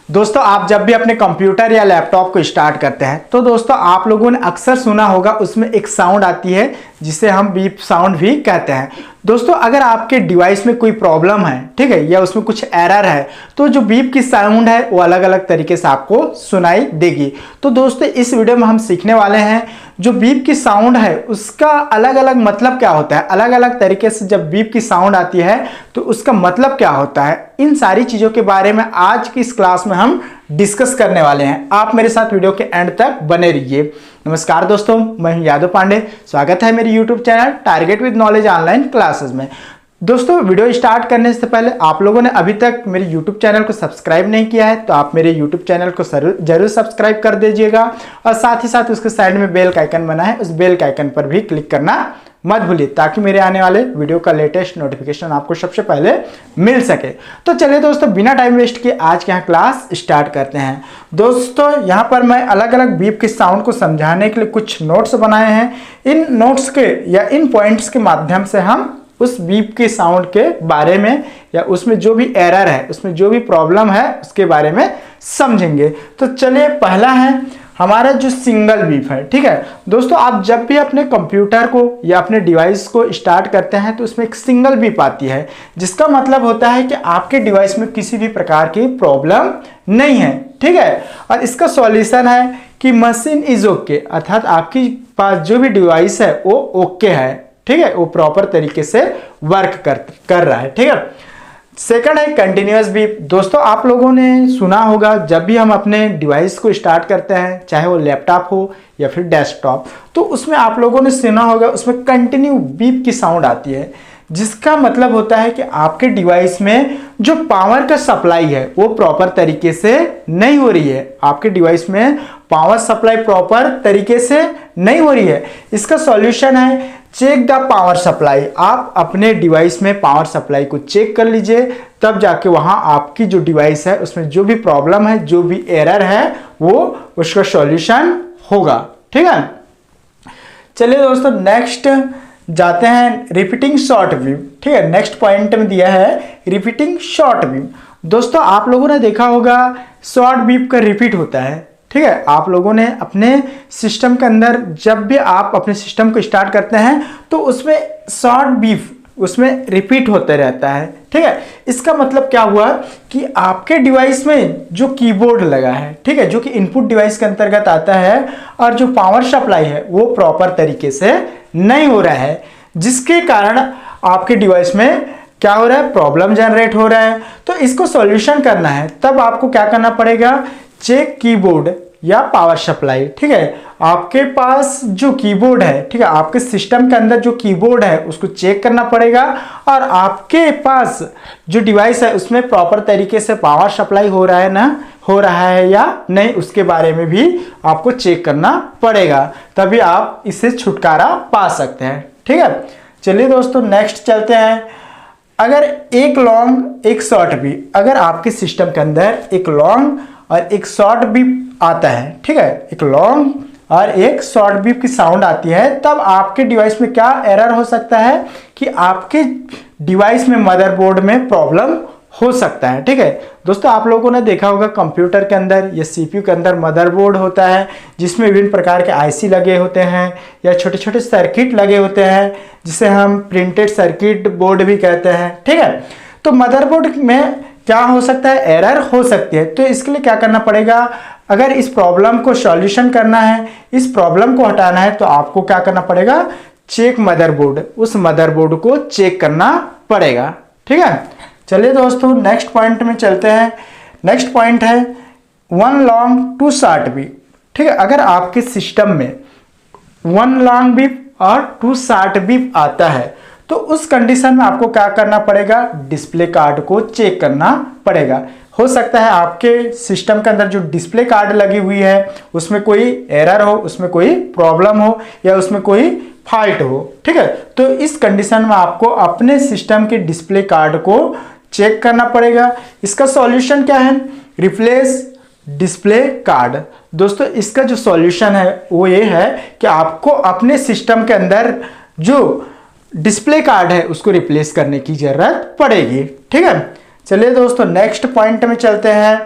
दोस्तों आप जब भी अपने कंप्यूटर या लैपटॉप को स्टार्ट करते हैं तो दोस्तों आप लोगों ने अक्सर सुना होगा उसमें एक साउंड आती है जिसे हम बीप साउंड भी कहते हैं। दोस्तों अगर आपके डिवाइस में कोई प्रॉब्लम है, ठीक है, या उसमें कुछ एरर है तो जो बीप की साउंड है वो अलग अलग तरीके से आपको सुनाई देगी। तो दोस्तों इस वीडियो में हम सीखने वाले हैं जो बीप की साउंड है उसका अलग अलग मतलब क्या होता है, अलग अलग तरीके से जब बीप की साउंड आती है तो उसका मतलब क्या होता है। इन सारी चीज़ों के बारे में आज की इस क्लास में हम डिस्कस करने वाले हैं। आप मेरे साथ वीडियो के एंड तक बने रहिए। नमस्कार दोस्तों, मैं हूं यादव पांडे। स्वागत है मेरे YouTube channel target with knowledge online classes में। दोस्तों वीडियो स्टार्ट करने से पहले आप लोगों ने अभी तक मेरे यूट्यूब चैनल को सब्सक्राइब नहीं किया है तो आप मेरे यूट्यूब चैनल को जरूर सब्सक्राइब कर दीजिएगा और साथ ही साथ उसके साइड में बेल का आइकन बना है, उस बेल का आइकन पर भी क्लिक करना मत भूलिए ताकि मेरे आने वाले वीडियो का लेटेस्ट नोटिफिकेशन आपको सबसे पहले मिल सके। तो चलिए दोस्तों बिना टाइम वेस्ट किए आज के यहाँ क्लास स्टार्ट करते हैं। दोस्तों यहाँ पर मैं अलग अलग बीप के साउंड को समझाने के लिए कुछ नोट्स बनाए हैं। इन नोट्स के या इन पॉइंट्स के माध्यम से हम उस बीप के साउंड के बारे में या उसमें जो भी एरर है, उसमें जो भी प्रॉब्लम है उसके बारे में समझेंगे। तो चलिए पहला है हमारा जो सिंगल बीप है। ठीक है दोस्तों, आप जब भी अपने कंप्यूटर को या अपने डिवाइस को स्टार्ट करते हैं तो उसमें एक सिंगल बीप आती है जिसका मतलब होता है कि आपके डिवाइस में किसी भी प्रकार की प्रॉब्लम नहीं है। ठीक है, और इसका सॉल्यूशन है कि मशीन इज ओके, अर्थात आपकी पास जो भी डिवाइस है वो ओके है। ठीक है, वो प्रॉपर तरीके से वर्क कर रहा है। ठीक है, सेकंड है कंटिन्यूअस बीप। दोस्तों आप लोगों ने सुना होगा जब भी हम अपने डिवाइस को स्टार्ट करते हैं, चाहे वो लैपटॉप हो या फिर डेस्कटॉप, तो उसमें आप लोगों ने सुना होगा उसमें कंटिन्यू बीप की साउंड आती है जिसका मतलब होता है कि आपके डिवाइस में जो पावर का सप्लाई है वो प्रॉपर तरीके से नहीं हो रही है। आपके डिवाइस में पावर सप्लाई प्रॉपर तरीके से नहीं हो रही है। इसका सॉल्यूशन है चेक द पावर सप्लाई। आप अपने डिवाइस में पावर सप्लाई को चेक कर लीजिए, तब जाके वहां आपकी जो डिवाइस है उसमें जो भी प्रॉब्लम है, जो भी एरर है, वो उसका सॉल्यूशन होगा। ठीक है, चलिए दोस्तों नेक्स्ट जाते हैं रिपीटिंग शॉर्ट बीप। ठीक है, नेक्स्ट पॉइंट में दिया है रिपीटिंग शॉर्ट बीप। दोस्तों आप लोगों ने देखा होगा शॉर्ट बीप का रिपीट होता है। ठीक है, आप लोगों ने अपने सिस्टम के अंदर जब भी आप अपने सिस्टम को स्टार्ट करते हैं तो उसमें शॉर्ट बीप उसमें रिपीट होते रहता है। ठीक है, इसका मतलब क्या हुआ कि आपके डिवाइस में जो कीबोर्ड लगा है, ठीक है, जो कि इनपुट डिवाइस के अंतर्गत आता है, और जो पावर सप्लाई है वो प्रॉपर तरीके से नहीं हो रहा है, जिसके कारण आपके डिवाइस में क्या हो रहा है, प्रॉब्लम जनरेट हो रहा है। तो इसको सॉल्यूशन करना है तब आपको क्या करना पड़ेगा, चेक कीबोर्ड या पावर सप्लाई। ठीक है, आपके पास जो कीबोर्ड है, ठीक है, आपके सिस्टम के अंदर जो कीबोर्ड है उसको चेक करना पड़ेगा और आपके पास जो डिवाइस है उसमें प्रॉपर तरीके से पावर सप्लाई हो रहा है ना, हो रहा है या नहीं, उसके बारे में भी आपको चेक करना पड़ेगा, तभी आप इससे छुटकारा पा सकते हैं। ठीक है, चलिए दोस्तों नेक्स्ट चलते हैं। अगर एक लॉन्ग एक शॉर्ट बीप, अगर आपके सिस्टम के अंदर एक लॉन्ग और एक शॉर्ट बीप आता है, ठीक है, एक लॉन्ग और एक शॉर्ट बीप की साउंड आती है, तब आपके डिवाइस में क्या एरर हो सकता है कि आपके डिवाइस में मदरबोर्ड में प्रॉब्लम हो सकता है। ठीक है दोस्तों, आप लोगों ने देखा होगा कंप्यूटर के अंदर या सीपीयू के अंदर मदरबोर्ड होता है जिसमें विभिन्न प्रकार के आईसी लगे होते हैं या छोटे छोटे सर्किट लगे होते हैं जिसे हम प्रिंटेड सर्किट बोर्ड भी कहते हैं। ठीक है, तो मदरबोर्ड में क्या हो सकता है, एरर हो सकती है। तो इसके लिए क्या करना पड़ेगा, अगर इस प्रॉब्लम को सॉल्यूशन करना है, इस प्रॉब्लम को हटाना है, तो आपको क्या करना पड़ेगा, चेक मदरबोर्ड, उस मदरबोर्ड को चेक करना पड़ेगा। ठीक है, चलिए दोस्तों नेक्स्ट पॉइंट में चलते हैं। नेक्स्ट पॉइंट है one long two short beep. ठीक है, अगर आपके सिस्टम में वन लॉन्ग बीप और टू शॉर्ट बीप आता है तो उस कंडीशन में आपको क्या करना पड़ेगा, डिस्प्ले कार्ड को चेक करना पड़ेगा। हो सकता है आपके सिस्टम के अंदर जो डिस्प्ले कार्ड लगी हुई है उसमें कोई एरर हो, उसमें कोई प्रॉब्लम हो या उसमें कोई फॉल्ट हो। ठीक है, तो इस कंडीशन में आपको अपने सिस्टम के डिस्प्ले कार्ड को चेक करना पड़ेगा। इसका सॉल्यूशन क्या है, रिप्लेस डिस्प्ले कार्ड। दोस्तों इसका जो सॉल्यूशन है वो ये है कि आपको अपने सिस्टम के अंदर जो डिस्प्ले कार्ड है उसको रिप्लेस करने की जरूरत पड़ेगी। ठीक है, चलिए दोस्तों नेक्स्ट पॉइंट में चलते हैं।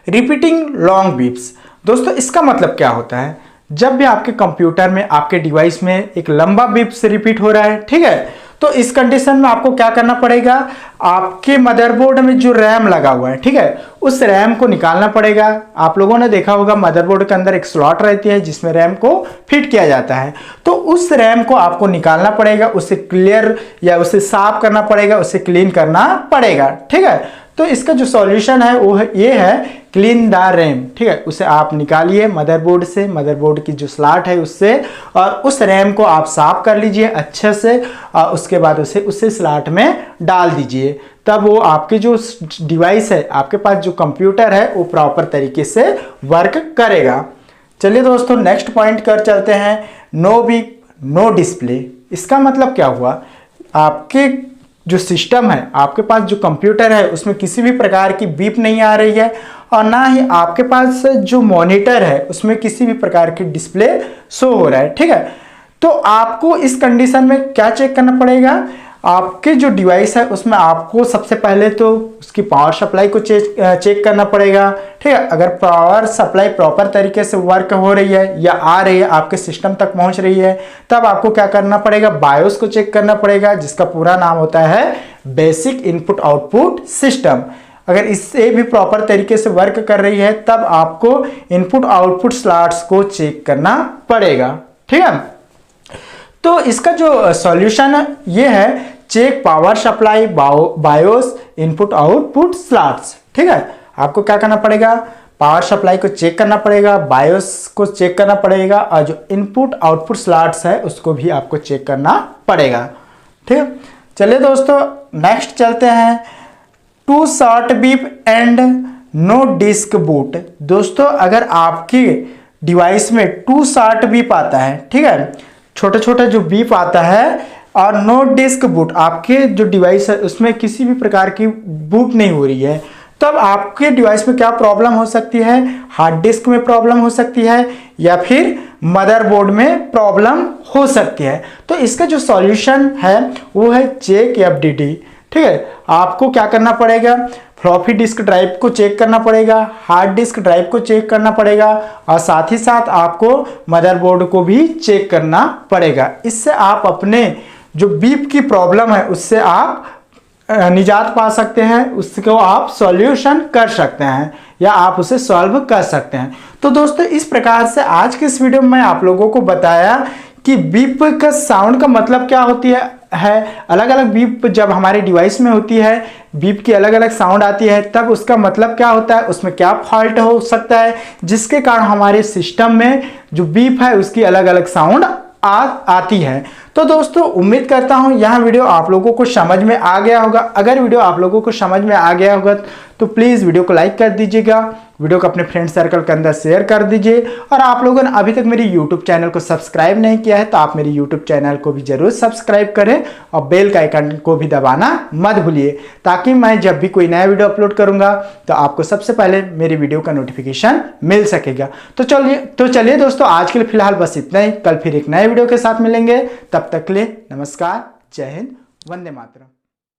Repeating long beeps. दोस्तों इसका मतलब क्या होता है, जब भी आपके कंप्यूटर में, आपके डिवाइस में एक लंबा बीप्स रिपीट हो रहा है, ठीक है, तो इस कंडीशन में आपको क्या करना पड़ेगा, आपके मदरबोर्ड में जो रैम लगा हुआ है, ठीक है, उस रैम को निकालना पड़ेगा। आप लोगों ने देखा होगा मदरबोर्ड के अंदर एक स्लॉट रहती है जिसमें रैम को फिट किया जाता है, तो उस रैम को आपको निकालना पड़ेगा, उसे क्लियर या उसे साफ करना पड़ेगा, उसे क्लीन करना पड़ेगा, ठीक है। तो इसका जो सॉल्यूशन है वो ये है क्लीन द रैम, ठीक है। उसे आप निकालिए मदरबोर्ड से, मदरबोर्ड की जो स्लॉट है उससे, और उस रैम को आप साफ कर लीजिए अच्छे से, और उसके बाद उसे स्लॉट में डाल दीजिए। तब वो आपके जो डिवाइस है, आपके पास जो कंप्यूटर है, वो प्रॉपर तरीके से वर्क करेगा। चलिए दोस्तों नेक्स्ट पॉइंट कर चलते हैं, नो बीप नो डिस्प्ले। इसका मतलब क्या हुआ, आपके जो सिस्टम है, आपके पास जो कंप्यूटर है, उसमें किसी भी प्रकार की बीप नहीं आ रही है, और ना ही आपके पास जो मॉनिटर है उसमें किसी भी प्रकार की डिस्प्ले शो हो रहा है, ठीक है। तो आपको इस कंडीशन में क्या चेक करना पड़ेगा, आपके जो डिवाइस है उसमें आपको सबसे पहले तो उसकी पावर सप्लाई को चेक करना पड़ेगा, ठीक है। अगर पावर सप्लाई प्रॉपर तरीके से वर्क हो रही है या आ रही है, आपके सिस्टम तक पहुंच रही है, तब आपको क्या करना पड़ेगा, बायोस को चेक करना पड़ेगा, जिसका पूरा नाम होता है बेसिक इनपुट आउटपुट सिस्टम। अगर इससे भी प्रॉपर तरीके से वर्क कर रही है, तब आपको इनपुट आउटपुट स्लॉट्स को चेक करना पड़ेगा, ठीक है। तो इसका जो सॉल्यूशन है ये है check power supply BIOS input output slots, ठीक है। आपको क्या करना पड़ेगा, पावर सप्लाई को चेक करना पड़ेगा, बायोस को चेक करना पड़ेगा, और जो इनपुट आउटपुट स्लॉट्स है उसको भी आपको चेक करना पड़ेगा, ठीक है। चलिए दोस्तों नेक्स्ट चलते हैं, two short beep and no disk boot. दोस्तों अगर आपकी डिवाइस में टू शॉर्ट बीप आता है, ठीक है, छोटे छोटे जो बीप आता है, और नो डिस्क बूट, आपके जो डिवाइस है उसमें किसी भी प्रकार की बूट नहीं हो रही है, तब आपके डिवाइस में क्या प्रॉब्लम हो सकती है, हार्ड डिस्क में प्रॉब्लम हो सकती है, या फिर मदरबोर्ड में प्रॉब्लम हो सकती है। तो इसका जो सॉल्यूशन है वो है चेक एफडीडी, ठीक है। आपको क्या करना पड़ेगा, फ्लॉपी डिस्क ड्राइव को चेक करना पड़ेगा, हार्ड डिस्क ड्राइव को चेक करना पड़ेगा, और साथ ही साथ आपको मदरबोर्ड को भी चेक करना पड़ेगा। इससे आप अपने जो बीप की प्रॉब्लम है उससे आप निजात पा सकते हैं, उसको आप सॉल्यूशन कर सकते हैं, या आप उसे सॉल्व कर सकते हैं। तो दोस्तों इस प्रकार से आज के इस वीडियो में मैं आप लोगों को बताया कि बीप का साउंड का मतलब क्या होती है अलग अलग बीप जब हमारे डिवाइस में होती है, बीप की अलग अलग साउंड आती है, तब उसका मतलब क्या होता है, उसमें क्या फॉल्ट हो सकता है जिसके कारण हमारे सिस्टम में जो बीप है उसकी अलग अलग साउंड आती है। तो दोस्तों उम्मीद करता हूं यह वीडियो आप लोगों को समझ में आ गया होगा। अगर वीडियो आप लोगों को समझ में आ गया होगा तो प्लीज़ वीडियो को लाइक कर दीजिएगा, वीडियो को अपने फ्रेंड सर्कल के अंदर शेयर कर दीजिए, और आप लोगों ने अभी तक मेरी यूट्यूब चैनल को सब्सक्राइब नहीं किया है तो आप मेरी यूट्यूब चैनल को भी जरूर सब्सक्राइब करें, और बेल का आइकन को भी दबाना मत भूलिए, ताकि मैं जब भी कोई नया वीडियो अपलोड करूंगा तो आपको सबसे पहले मेरी वीडियो का नोटिफिकेशन मिल सकेगा। तो चलिए दोस्तों आज के लिए फिलहाल बस इतना ही, कल फिर एक नए वीडियो के साथ मिलेंगे, तब तक के लिए नमस्कार, जय हिंद, वंदे मातरम।